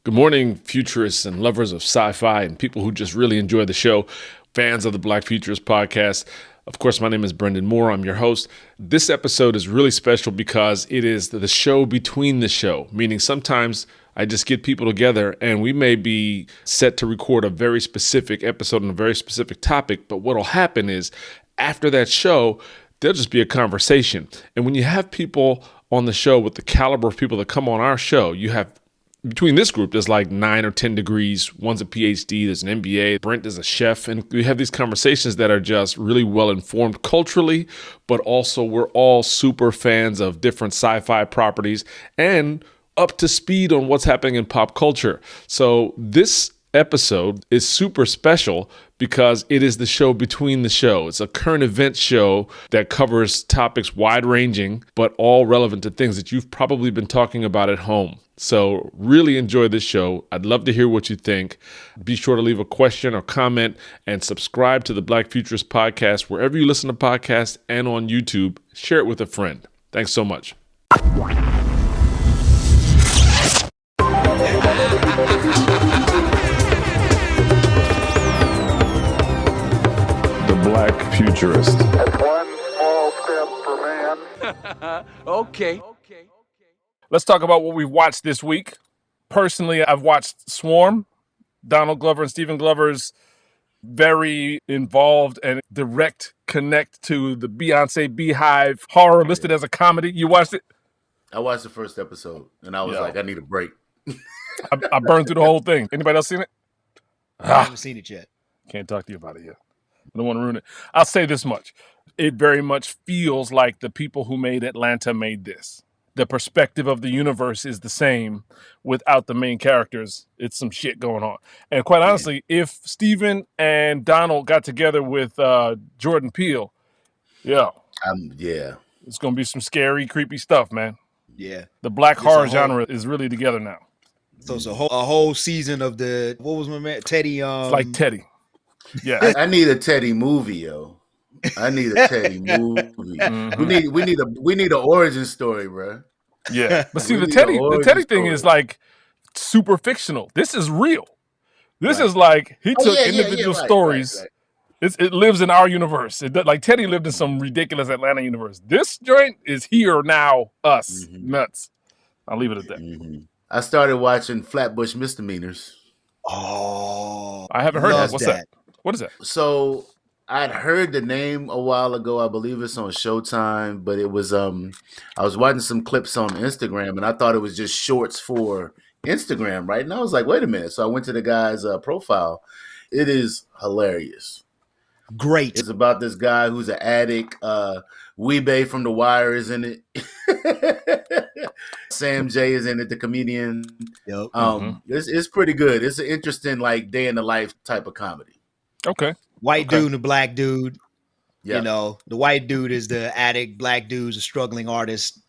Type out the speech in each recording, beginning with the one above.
Good morning, futurists and lovers of sci-fi and people who just really enjoy the show, fans of the Black Futurist podcast. Of course, my name is Brendan Moore. I'm your host. This episode is really special because it is the show between the show, meaning sometimes I just get people together and we may be set to record a very specific episode on a very specific topic, but what'll happen is after that show, there'll just be a conversation. And when you have people on the show with the caliber of people that come on our show, you have between this group, there's like 9 or 10 degrees. One's a PhD, there's an MBA, Brent is a chef. And we have these conversations that are just really well informed culturally, but also we're all super fans of different sci-fi properties and up to speed on what's happening in pop culture. So this episode is super special because it is the show between the show. It's a current event show that covers topics wide-ranging, but all relevant to things that you've probably been talking about at home. So really enjoy this show. I'd love to hear what you think. Be sure to leave a question or comment and subscribe to the Black Futurist podcast wherever you listen to podcasts and on YouTube. Share it with a friend. Thanks so much. The Black Futurist. That's one small step for man. Okay. Let's talk about what we've watched this week. Personally, I've watched Swarm, Donald Glover and Stephen Glover's very involved and direct connect to the Beyonce Beehive horror listed as a comedy. You watched it? I watched the first episode and I was like, I need a break. I burned through the whole thing. Anybody else seen it? I haven't seen it yet. Can't talk to you about it yet. I don't want to ruin it. I'll say this much. It very much feels like the people who made Atlanta made this. The perspective of the universe is the same without the main characters. It's some shit going on. And quite honestly, if Steven and Donald got together with Jordan Peele, it's going to be some scary, creepy stuff, man. Yeah. The black horror genre is really together now. So it's a whole season of the, what was my man? Teddy. It's like Teddy. Yeah. I need a Teddy movie, yo. I need a Teddy movie. Mm-hmm. We need an origin story, bro. Yeah, but see, the Teddy thing is like super fictional. This is real. This is like he took individual stories. Right. It lives in our universe. Like Teddy lived in some ridiculous Atlanta universe. This joint is here now. Us nuts. I'll leave it at that. Mm-hmm. I started watching Flatbush Misdemeanors. Oh, I haven't heard that. What's that? What is that? So I'd heard the name a while ago. I believe it's on Showtime, but it was I was watching some clips on Instagram and I thought it was just shorts for Instagram, right? And I was like, wait a minute. So I went to the guy's profile. It is hilarious. Great. It's about this guy who's an addict. Webb from The Wire is in it. Sam J is in it, the comedian. Yep. It's pretty good. It's an interesting like day in the life type of comedy. Okay. White dude and a black dude. Yep. You know, the white dude is the addict, black dude's a struggling artist.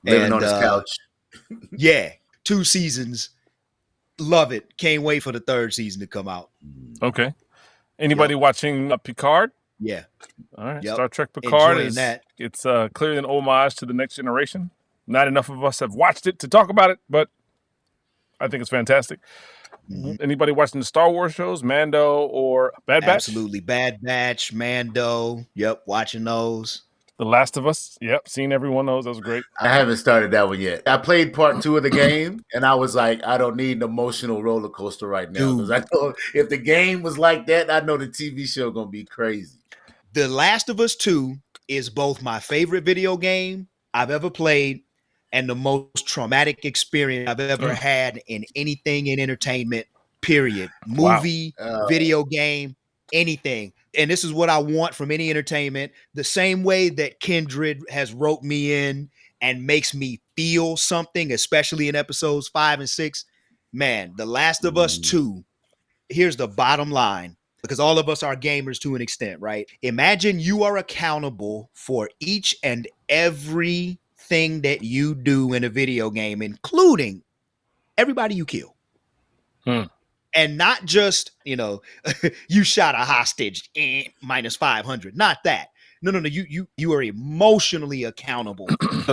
Living on his couch. Yeah. 2 seasons. Love it. Can't wait for the 3rd season to come out. Okay. Anybody watching Picard? Yeah. All right. Yep. Star Trek Picard Enjoying that. It's clearly an homage to the next generation. Not enough of us have watched it to talk about it, but I think it's fantastic. Mm-hmm. Anybody watching the Star Wars shows, Mando or Bad Batch? Absolutely. Bad Batch, Mando. Yep. Watching those. The Last of Us. Yep. Seen every one of those. That was great. I haven't started that one yet. I played part 2 of the game and I was like, I don't need an emotional roller coaster right now. Because I know if the game was like that, I know the TV show going to be crazy. The Last of Us 2 is both my favorite video game I've ever played and the most traumatic experience I've ever had in anything in entertainment, period. Movie, video game, anything. And this is what I want from any entertainment. The same way that Kindred has roped me in and makes me feel something, especially in episodes 5 and 6. Man, The Last of Us 2, here's the bottom line. Because all of us are gamers to an extent, right? Imagine you are accountable for each and every thing that you do in a video game, including everybody you kill. And not just, you shot a hostage, minus 500. Not that. No. You are emotionally accountable.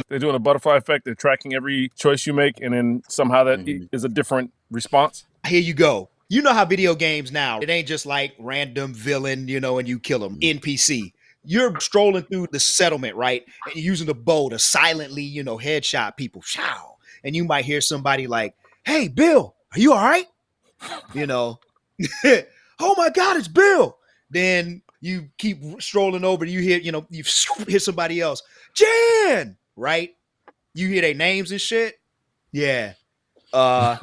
They're doing a butterfly effect. They're tracking every choice you make, and then somehow that is a different response? Here you go. You know how video games now, it ain't just like random villain, and you kill them. NPC. You're strolling through the settlement, right? And you're using the bow to silently, headshot people. Show. And you might hear somebody like, "Hey, Bill, are you all right?" Oh my God, it's Bill. Then you keep strolling over. You hear, you hear somebody else. Jan, right? You hear their names and shit. Yeah. There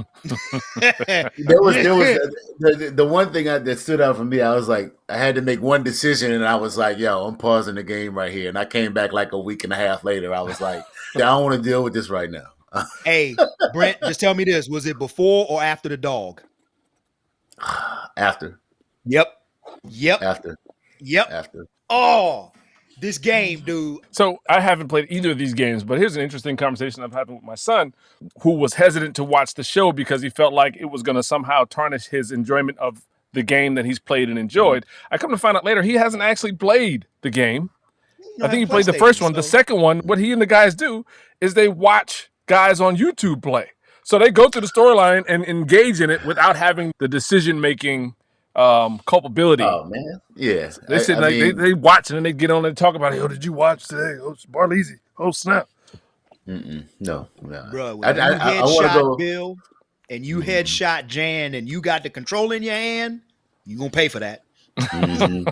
was the one thing that stood out for me. I was like, I had to make one decision, and I was like, "Yo, I'm pausing the game right here." And I came back like a week and a half later. I was like, I don't want to deal with this right now. Hey, Brent, just tell me this: was it before or after the dog? After. Yep. After. Oh, this game, dude. So I haven't played either of these games, but here's an interesting conversation I've had with my son, who was hesitant to watch the show because he felt like it was going to somehow tarnish his enjoyment of the game that he's played and enjoyed. I come to find out later he hasn't actually played the game. I think he played the first one. The second one, what he and the guys do is they watch guys on YouTube play. So they go through the storyline and engage in it without having the decision-making culpability. Oh man, yeah. So they watch and then they get on and talk about, "Hey, did you watch today? Oh, it's Barleezy. Oh, snap." No. Bro, when you headshot Bill and you headshot Jan and you got the control in your hand, you gonna pay for that. I'm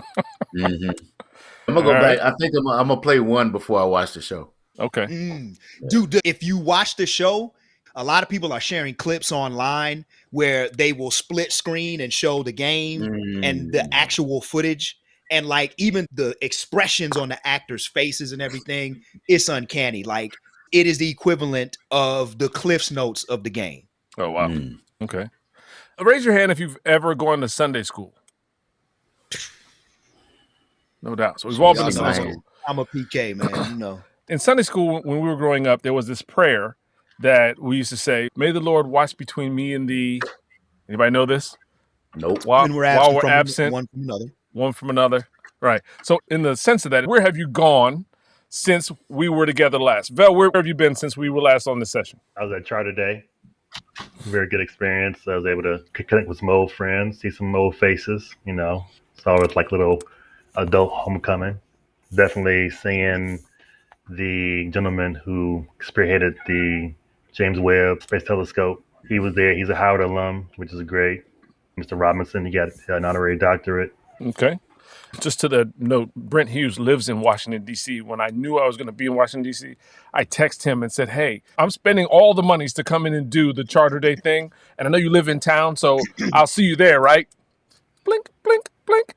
gonna go back. I think I'm gonna play one before I watch the show. Okay. Dude, if you watch the show, a lot of people are sharing clips online where they will split screen and show the game and the actual footage. And like even the expressions on the actors' faces and everything, it's uncanny. Like it is the equivalent of the Cliff's Notes of the game. Oh, wow. Okay. Raise your hand if you've ever gone to Sunday school. No doubt. So we've all been to Sunday school. I'm a PK, man. In Sunday school, when we were growing up, there was this prayer that we used to say, "May the Lord watch between me and thee." Anybody know this? Nope. While we're absent, one from another. Right. So in the sense of that, where have you gone since we were together last? Vel, where have you been since we were last on this session? I was at Charter Day. Very good experience. I was able to connect with some old friends, see some old faces, Saw it like little adult homecoming. Definitely seeing the gentleman who spearheaded the James Webb Space Telescope. He was there. He's a Howard alum, which is great. Mr. Robinson, he got an honorary doctorate. Okay. Just to the note, Brent Hughes lives in Washington, D.C. When I knew I was going to be in Washington, D.C., I texted him and said, "Hey, I'm spending all the monies to come in and do the Charter Day thing. And I know you live in town, so I'll see you there, right?" Blink, blink, blink.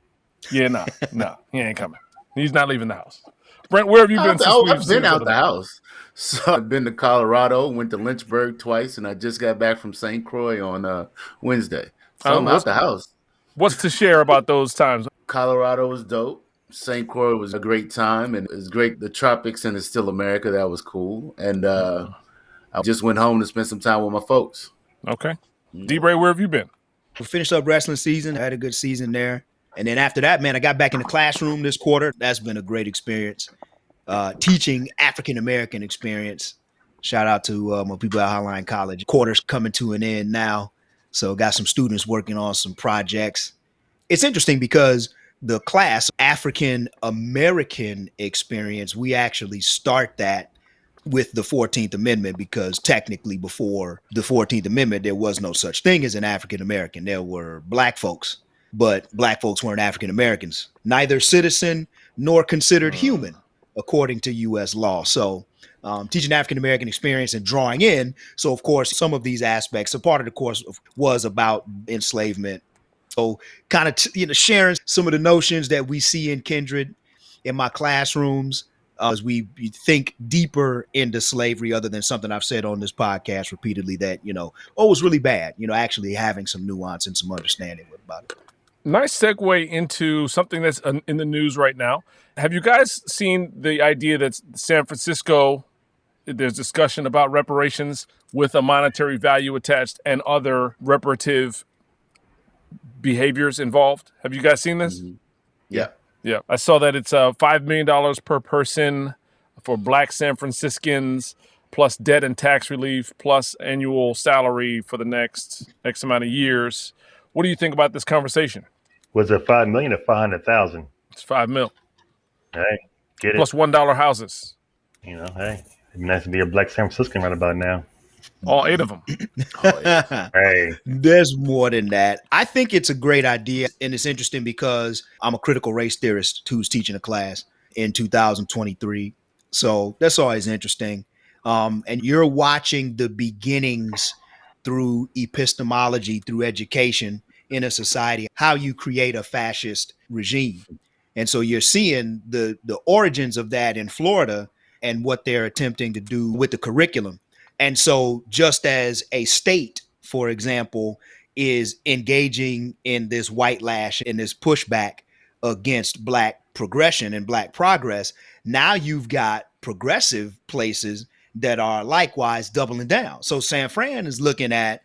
Yeah, no, he ain't coming. He's not leaving the house. Brent, where have you been? I've been out the house. So I've been to Colorado, went to Lynchburg twice, and I just got back from St. Croix on Wednesday. So I'm out the house. What's to share about those times? Colorado was dope. St. Croix was a great time, and it was great. The tropics and it's still America. That was cool. And I just went home to spend some time with my folks. Okay. D-Bray, where have you been? We finished up wrestling season. I had a good season there. And then after that, man, I got back in the classroom this quarter. That's been a great experience. Teaching African-American experience. Shout out to my people at Highline College. Quarter's coming to an end now. So got some students working on some projects. It's interesting because the class African-American experience, we actually start that with the 14th Amendment because technically before the 14th Amendment, there was no such thing as an African-American. There were black folks, but black folks weren't African-Americans, neither citizen nor considered human, according to U.S. law. So teaching African-American experience and drawing in. So, of course, some of these aspects, a part of the course was about enslavement. So kind of, sharing some of the notions that we see in Kindred in my classrooms as we think deeper into slavery, other than something I've said on this podcast repeatedly that, it was really bad, actually having some nuance and some understanding about it. Nice segue into something that's in the news right now. Have you guys seen the idea that San Francisco, there's discussion about reparations with a monetary value attached and other reparative behaviors involved? Have you guys seen this? Mm-hmm. Yeah. I saw that it's $5 million per person for Black San Franciscans. plus debt and tax relief, plus annual salary for the next X amount of years. What do you think about this conversation? Was it 5 million or 500,000? It's $5 million. Hey, get Plus it. $1 houses. Hey, it'd be nice to be a black San Franciscan right about now. All 8 of them. Oh, yeah. Hey, There's more than that. I think it's a great idea. And it's interesting because I'm a critical race theorist who's teaching a class in 2023. So that's always interesting. And you're watching the beginnings through epistemology, through education in a society, how you create a fascist regime. And so you're seeing the origins of that in Florida and what they're attempting to do with the curriculum. And so just as a state, for example, is engaging in this white lash and this pushback against black progression and black progress, now you've got progressive places that are likewise doubling down. So San Fran is looking at,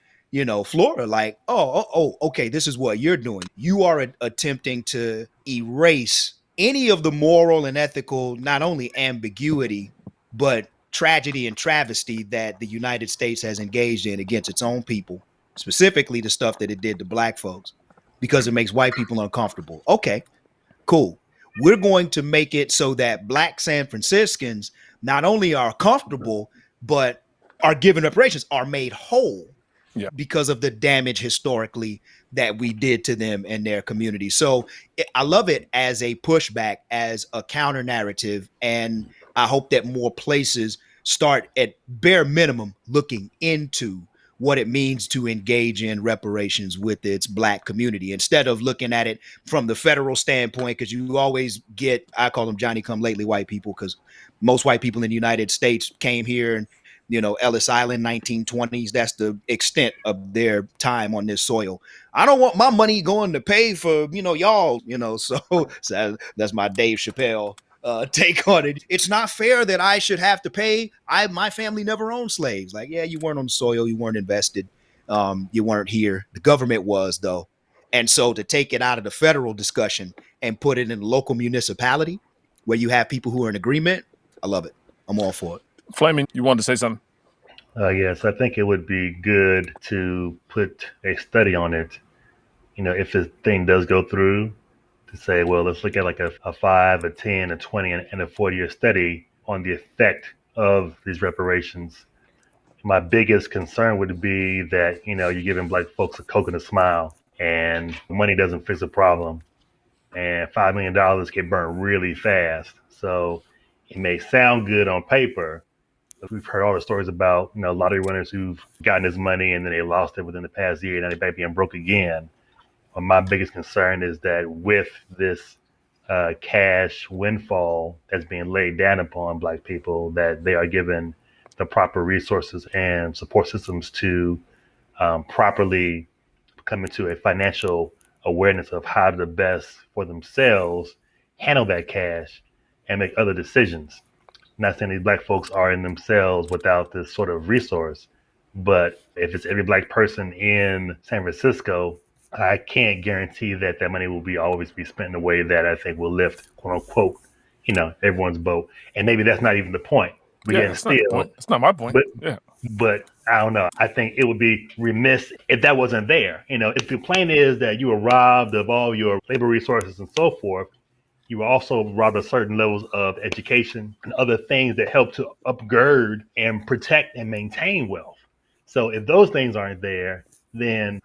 Florida like, okay, this is what you're doing. You are attempting to erase any of the moral and ethical, not only ambiguity, but tragedy and travesty that the United States has engaged in against its own people, specifically the stuff that it did to black folks, because it makes white people uncomfortable. Okay, cool. We're going to make it so that black San Franciscans not only are comfortable, but are given reparations, are made whole because of the damage historically that we did to them and their community. So I love it as a pushback, as a counter narrative. And I hope that more places start at bare minimum looking into what it means to engage in reparations with its black community instead of looking at it from the federal standpoint, because you always get, I call them Johnny come lately white people, because most white people in the United States came here and Ellis Island, 1920s. That's the extent of their time on this soil. I don't want my money going to pay for, y'all, so that's my Dave Chappelle take on it. It's not fair that I should have to pay. My family never owned slaves. Like, yeah, you weren't on the soil. You weren't invested. You weren't here. The government was, though. And so to take it out of the federal discussion and put it in a local municipality where you have people who are in agreement, I love it. I'm all for it. Flaming, you wanted to say something? yes, I think it would be good to put a study on it. If the thing does go through, to say, well, let's look at like a 5, a 10, a 20, and a 40-year study on the effect of these reparations. My biggest concern would be that, you're giving black folks a Coke and a smile, and money doesn't fix the problem. And $5 million get burned really fast. So it may sound good on paper. We've heard all the stories about, lottery winners who've gotten this money and then they lost it within the past year and now they're back being broke again. But my biggest concern is that with this cash windfall that's being laid down upon black people, that they are given the proper resources and support systems to properly come into a financial awareness of how to best for themselves handle that cash and make other decisions. Not saying these black folks are in themselves without this sort of resource, but if it's every black person in San Francisco, I can't guarantee that that money will always be spent in a way that I think will lift, quote unquote, everyone's boat. And maybe that's not even the point. That's not the point. It's not my point. But I don't know. I think it would be remiss if that wasn't there. If the plan is that you were robbed of all your labor resources and so forth, you were also robbed of certain levels of education and other things that help to upgird and protect and maintain wealth. So if those things aren't there, then,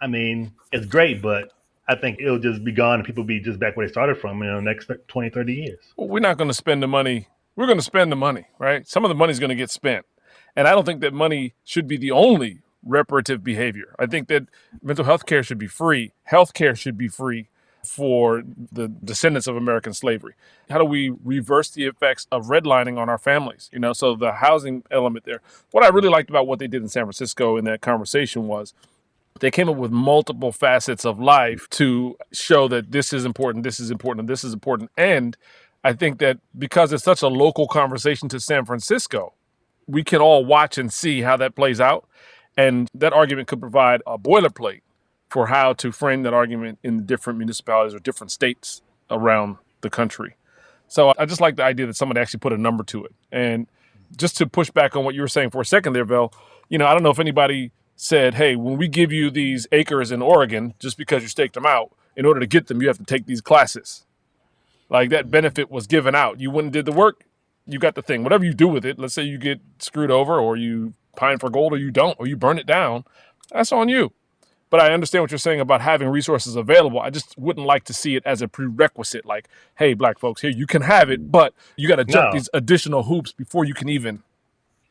it's great, but I think it'll just be gone and people be just back where they started from, the next 20, 30 years. Well, we're not going to spend the money. We're going to spend the money, right? Some of the money is going to get spent. And I don't think that money should be the only reparative behavior. I think that mental health care should be free. Health care should be free for the descendants of American slavery. How do we reverse the effects of redlining on our families? So the housing element there. What I really liked about what they did in San Francisco in that conversation was they came up with multiple facets of life to show that this is important, this is important, and this is important. And I think that because it's such a local conversation to San Francisco, we can all watch and see how that plays out. And that argument could provide a boilerplate for how to frame that argument in different municipalities or different states around the country. So I just like the idea that somebody actually put a number to it. And just to push back on what you were saying for a second there, Vel, I don't know if anybody said, hey, when we give you these acres in Oregon, just because you staked them out, in order to get them, you have to take these classes. Like that benefit was given out. You went and did the work, you got the thing. Whatever you do with it, let's say you get screwed over or you pine for gold or you don't, or you burn it down, that's on you. But I understand what you're saying about having resources available. I just wouldn't like to see it as a prerequisite. Like, hey, black folks, here, you can have it, but you got to jump these additional hoops before you can even.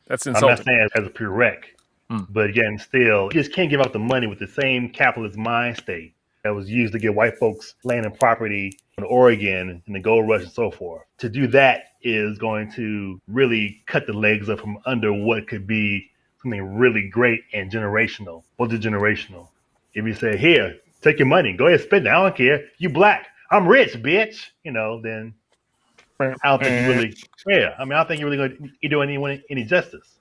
That's insulting. I'm not saying as a prereq, but again, still, you just can't give out the money with the same capitalist mind state that was used to get white folks land and property in Oregon and the gold rush and so forth. To do that is going to really cut the legs up from under what could be something really great and generational, multi-generational. If you say, here, take your money, go ahead, spend it. I don't care. You black. I'm rich, bitch. Then I don't think you really, I don't think you're really going to do anyone any justice.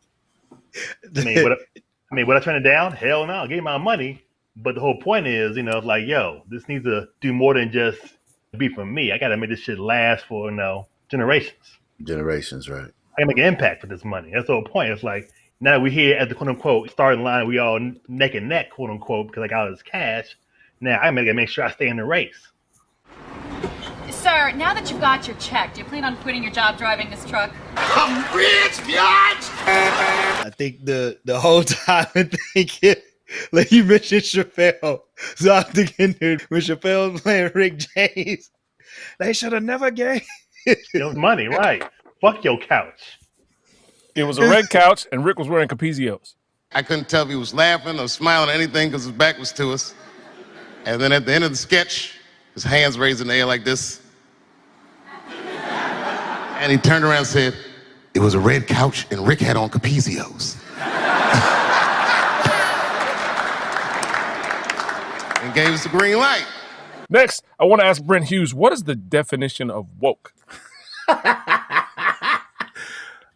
Would I turn it down? Hell no. I'll give you my money. But the whole point is, like, yo, this needs to do more than just be for me. I got to make this shit last for, generations. Generations, right. I can make an impact with this money. That's the whole point. It's like, now we're here at the quote-unquote starting line. We all neck and neck, quote-unquote, because I got all this cash. Now I got to make sure I stay in the race. Sir, now that you've got your check, do you plan on quitting your job driving this truck? I'm rich, bitch! I think the whole time I'm thinking, like you mentioned Chappelle. So I'm thinking, dude, when Chappelle was playing Rick James, they should have never gave. It was money, right? Fuck your couch. It was a red couch, and Rick was wearing Capezios. I couldn't tell if he was laughing or smiling or anything because his back was to us. And then at the end of the sketch, his hands raised in the air like this. And he turned around and said, it was a red couch and Rick had on Capezios. And gave us the green light. Next, I want to ask Brent Hughes, what is the definition of woke?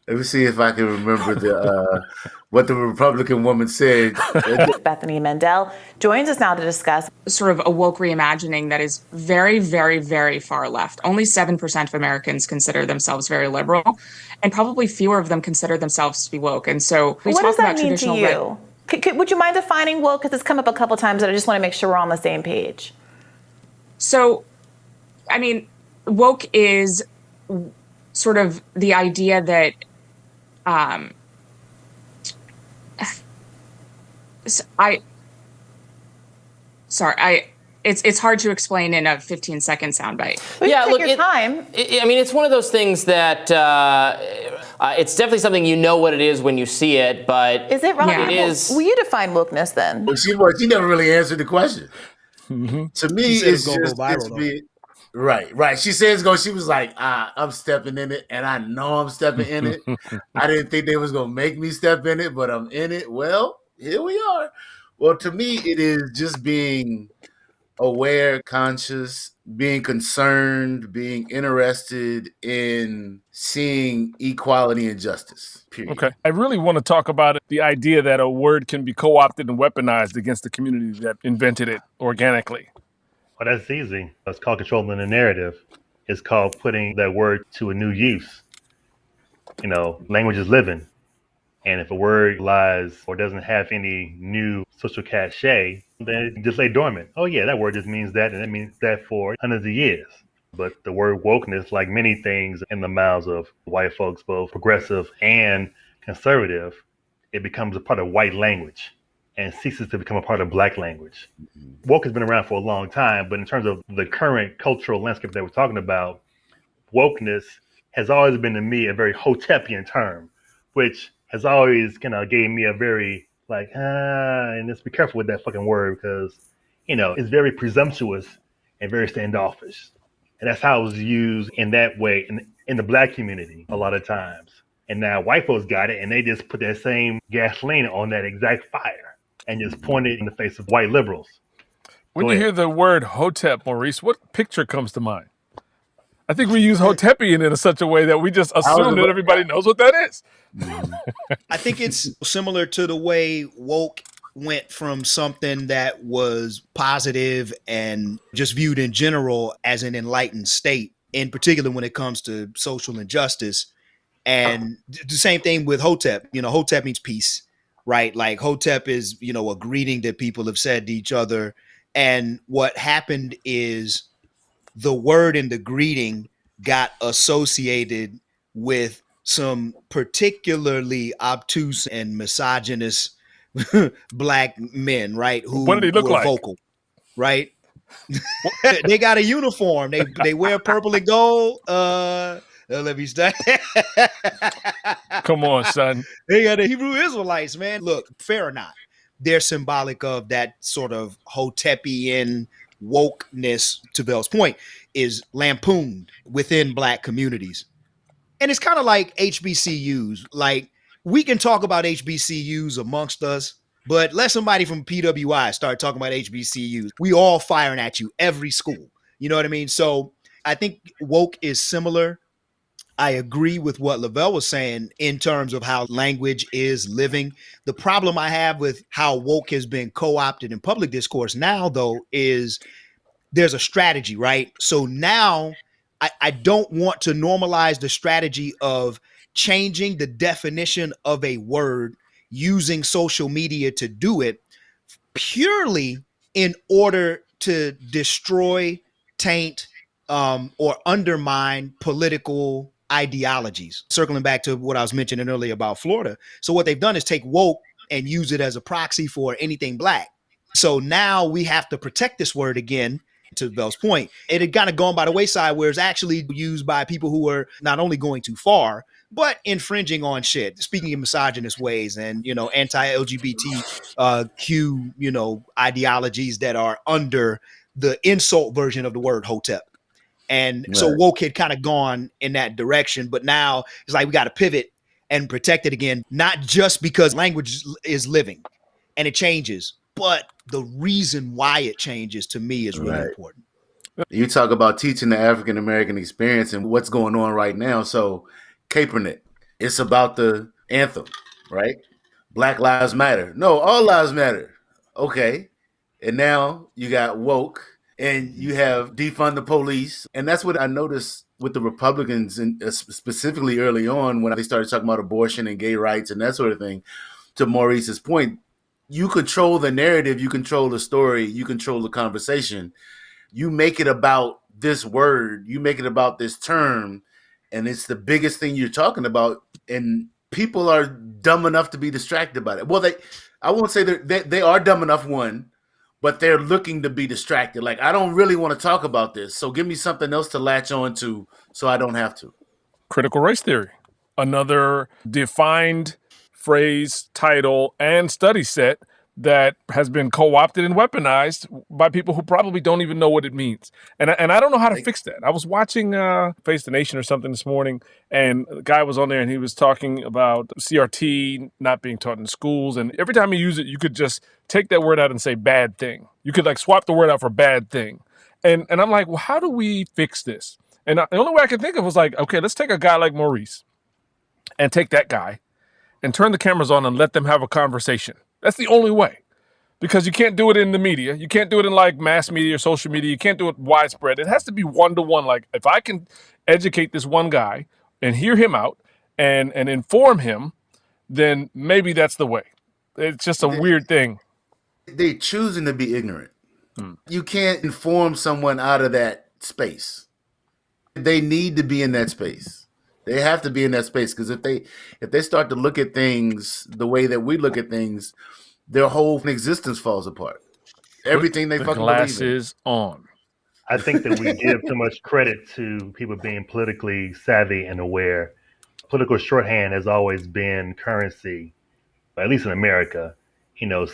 Let me see if I can remember what the Republican woman said. Bethany Mendel joins us now to discuss sort of a woke reimagining that is very, very, very far left. Only 7% of Americans consider themselves very liberal, and probably fewer of them consider themselves to be woke. And so we what talk does that about mean traditional to you? Would you mind defining woke? Because it's come up a couple times, and I just want to make sure we're on the same page. So, I mean, woke is sort of the idea that it's hard to explain in a 15-second soundbite. Yeah, look, time. It's one of those things that it's definitely something what it is when you see it, but is it wrong? Yeah. It is. Will you define wokeness then? She never really answered the question. Mm-hmm. To me, it's just right. She says she was like, I'm stepping in it, and I know I'm stepping in it. I didn't think they was gonna make me step in it, but I'm in it. Well, here we are. Well, to me, it is just being aware, conscious, being concerned, being interested in seeing equality and justice, period. Okay. I really want to talk about the idea that a word can be co-opted and weaponized against the community that invented it organically. Well, that's easy. It's called controlling the narrative. It's called putting that word to a new use. Language is living. And if a word lies or doesn't have any new social cachet, then it just lay dormant. Oh yeah, that word just means that, and it means that for hundreds of years. But the word wokeness, like many things in the mouths of white folks, both progressive and conservative, it becomes a part of white language and ceases to become a part of black language. Woke has been around for a long time, but in terms of the current cultural landscape that we're talking about, wokeness has always been to me a very Hotepian term, which has always kind of gave me a very and let's be careful with that fucking word because, it's very presumptuous and very standoffish. And that's how it was used in that way in the black community a lot of times. And now white folks got it and they just put that same gasoline on that exact fire and just point it in the face of white liberals. When you hear the word Hotep, Maurice, what picture comes to mind? I think we use Hotepian in such a way that we just assume that everybody knows what that is. I think it's similar to the way woke went from something that was positive and just viewed in general as an enlightened state, in particular when it comes to social injustice, And the same thing with Hotep. Hotep means peace, right? Like Hotep is, a greeting that people have said to each other. And what happened is the word in the greeting got associated with some particularly obtuse and misogynist black men, right? What did Who he look were like? vocal, right? They got a uniform. They wear purple and gold. Let me start. Come on, son. They got the Hebrew Israelites, man. Look, fair or not, they're symbolic of that sort of Hotepian wokeness, to Bell's point, is lampooned within black communities. And it's kind of like HBCUs. Like, we can talk about HBCUs amongst us, but let somebody from PWI start talking about HBCUs. We all firing at you every school. You know what I mean? So I think woke is similar. I agree with what Lavelle was saying in terms of how language is living. The problem I have with how woke has been co-opted in public discourse now, though, is there's a strategy, right? So now I don't want to normalize the strategy of changing the definition of a word using social media to do it purely in order to destroy, taint, or undermine political ideologies. Circling back to what I was mentioning earlier about Florida. So what they've done is take woke and use it as a proxy for anything black. So now we have to protect this word again, to Bell's point. It had kind of gone by the wayside where it's actually used by people who are not only going too far, but infringing on shit, speaking in misogynist ways and, anti-LGBTQ, ideologies that are under the insult version of the word Hotep. And so woke had kind of gone in that direction, but now it's like we got to pivot and protect it again, not just because language is living and it changes, but the reason why it changes to me is really important. You talk about teaching the African American experience and what's going on right now. So, Capernet, it's about the anthem, right? Black Lives Matter. No, all lives matter. Okay. And now you got woke and you have defund the police. And that's what I noticed with the Republicans, and specifically early on when they started talking about abortion and gay rights and that sort of thing. To Maurice's point, you control the narrative, you control the story, you control the conversation. You make it about this word, you make it about this term, and it's the biggest thing you're talking about. And people are dumb enough to be distracted by it. Well, I won't say they are dumb enough, one, but they're looking to be distracted. Like, I don't really want to talk about this, so give me something else to latch on to so I don't have to. Critical race theory, another defined phrase, title, and study set that has been co-opted and weaponized by people who probably don't even know what it means. And I don't know how to fix that. I was watching Face the Nation or something this morning, and the guy was on there and he was talking about CRT not being taught in schools. And every time you use it, you could just take that word out and say bad thing. You could like swap the word out for bad thing. And I'm like, well, how do we fix this? And the only way I could think of was like, okay, let's take a guy like Maurice and take that guy and turn the cameras on and let them have a conversation. That's the only way, because you can't do it in the media. You can't do it in like mass media or social media. You can't do it widespread. It has to be one-to-one. Like, if I can educate this one guy and hear him out and inform him, then maybe that's the way. It's just a weird thing. They're choosing to be ignorant. You can't inform someone out of that space. They need to be in that space. They have to be in that space, because if they start to look at things the way that we look at things, their whole existence falls apart. Everything they fucking glasses believe in. On. I think that we give too much credit to people being politically savvy and aware. Political shorthand has always been currency, at least in America.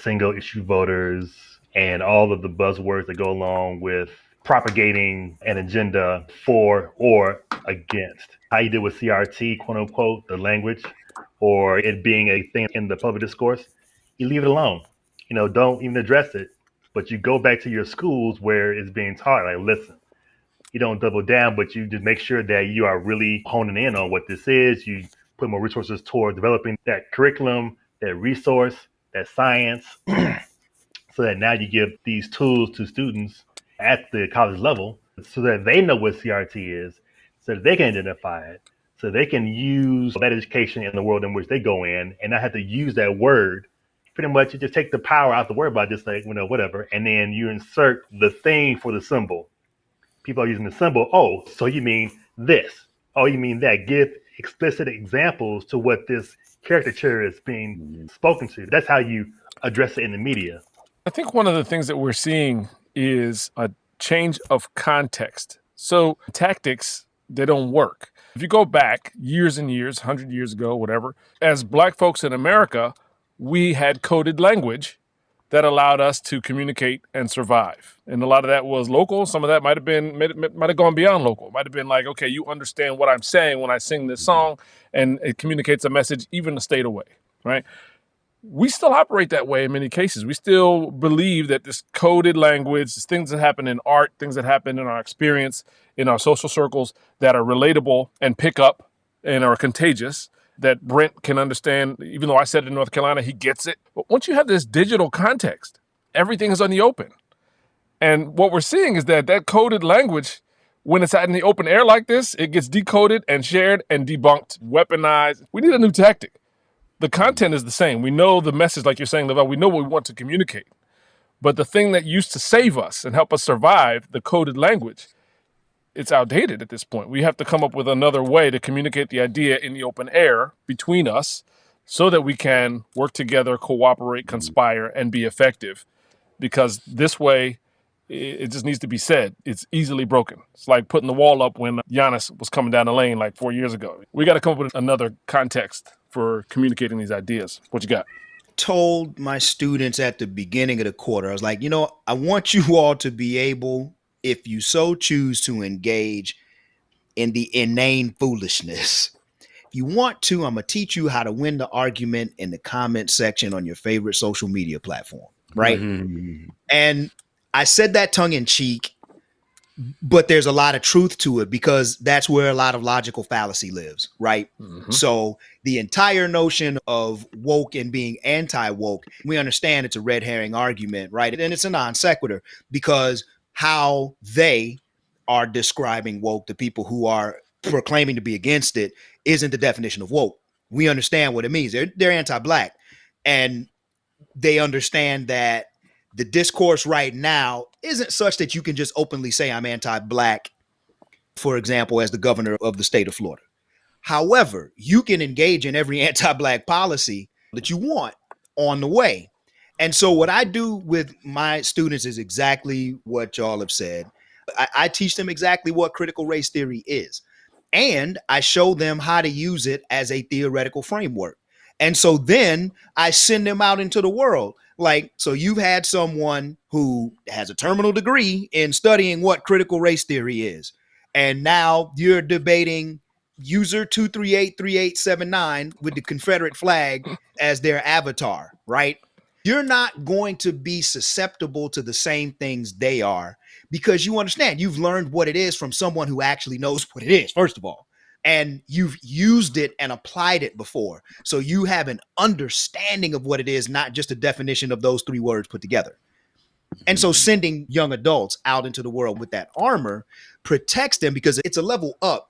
Single issue voters and all of the buzzwords that go along with propagating an agenda for or against. How you deal with CRT, quote unquote, the language, or it being a thing in the public discourse, you leave it alone. Don't even address it, but you go back to your schools where it's being taught. Like, listen, you don't double down, but you just make sure that you are really honing in on what this is. You put more resources toward developing that curriculum, that resource, that science, so that now you give these tools to students at the college level so that they know what CRT is, so that they can identify it, So they can use that education in the world in which they go in and not have to use that word. Pretty much, you just take the power out the word by just like, whatever. And then you insert the thing for the symbol. People are using the symbol. Oh, so you mean this. Oh, you mean that. Give explicit examples to what this caricature is being spoken to. That's how you address it in the media. I think one of the things that we're seeing is a change of context. So tactics, they don't work. If you go back years and years, 100 years ago, whatever, as Black folks in America, we had coded language that allowed us to communicate and survive. And a lot of that was local. Some of that might have gone beyond local. It might have been like, okay, you understand what I'm saying when I sing this song, and it communicates a message even a state away, right? We still operate that way in many cases. We still believe that this coded language, things that happen in art, things that happen in our experience, in our social circles that are relatable and pick up and are contagious, that Brent can understand. Even though I said it in North Carolina, he gets it. But once you have this digital context, everything is on the open. And what we're seeing is that coded language, when it's out in the open air like this, it gets decoded and shared and debunked, weaponized. We need a new tactic. The content is the same. We know the message, like you're saying, Lavelle, we know what we want to communicate. But the thing that used to save us and help us survive, the coded language, it's outdated at this point. We have to come up with another way to communicate the idea in the open air between us so that we can work together, cooperate, conspire, and be effective. Because this way, it just needs to be said. It's easily broken. It's like putting the wall up when Giannis was coming down the lane like 4 years ago. We got to come up with another context for communicating these ideas. What you got? Told my students at the beginning of the quarter, I was like, I want you all to be able, if you so choose, to engage in the inane foolishness. If you want to, I'm going to teach you how to win the argument in the comment section on your favorite social media platform, right? Mm-hmm. And I said that tongue in cheek, but there's a lot of truth to it because that's where a lot of logical fallacy lives, right? Mm-hmm. So the entire notion of woke and being anti-woke, we understand it's a red herring argument, right? And it's a non sequitur because how they are describing woke, the people who are proclaiming to be against it, isn't the definition of woke. We understand what it means. They're anti-Black, and they understand that the discourse right now isn't such that you can just openly say I'm anti-Black, for example, as the governor of the state of Florida. However, you can engage in every anti-Black policy that you want on the way. And so what I do with my students is exactly what y'all have said. I teach them exactly what critical race theory is. And I show them how to use it as a theoretical framework. And so then I send them out into the world. Like, so you've had someone who has a terminal degree in studying what critical race theory is. And now you're debating user 2383879 with the Confederate flag as their avatar, right? You're not going to be susceptible to the same things they are because you understand you've learned what it is from someone who actually knows what it is, first of all. And you've used it and applied it before. So you have an understanding of what it is, not just a definition of those three words put together. And so sending young adults out into the world with that armor protects them because it's a level up.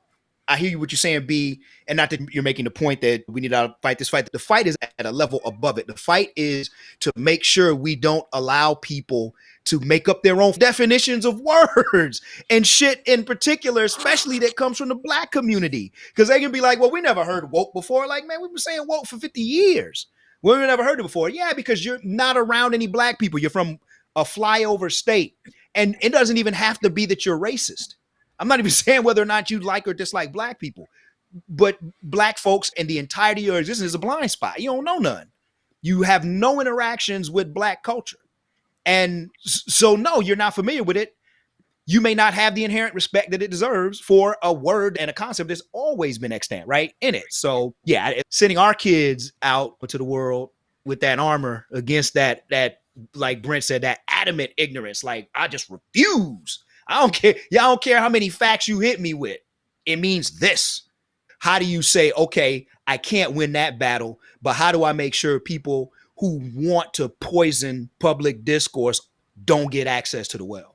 I hear you what you're saying, B, and not that you're making the point that we need to fight this fight. The fight is at a level above it. The fight is to make sure we don't allow people to make up their own definitions of words and shit in particular, especially that comes from the Black community. Because they can be like, well, we never heard woke before. Like, man, we've been saying woke for 50 years. Well, we never heard it before. Yeah, because you're not around any Black people. You're from a flyover state. And it doesn't even have to be that you're racist. I'm not even saying whether or not you like or dislike Black people, but Black folks and the entirety of your existence is a blind spot. You don't know none. You have no interactions with Black culture. And so, no, you're not familiar with it. You may not have the inherent respect that it deserves for a word and a concept that's always been extant, right, in it. So, yeah, sending our kids out into the world with that armor against that, like Brent said, that adamant ignorance, like, I just refuse. I don't care. Y'all don't care how many facts you hit me with. It means this. How do you say, okay, I can't win that battle, but how do I make sure people who want to poison public discourse don't get access to the well?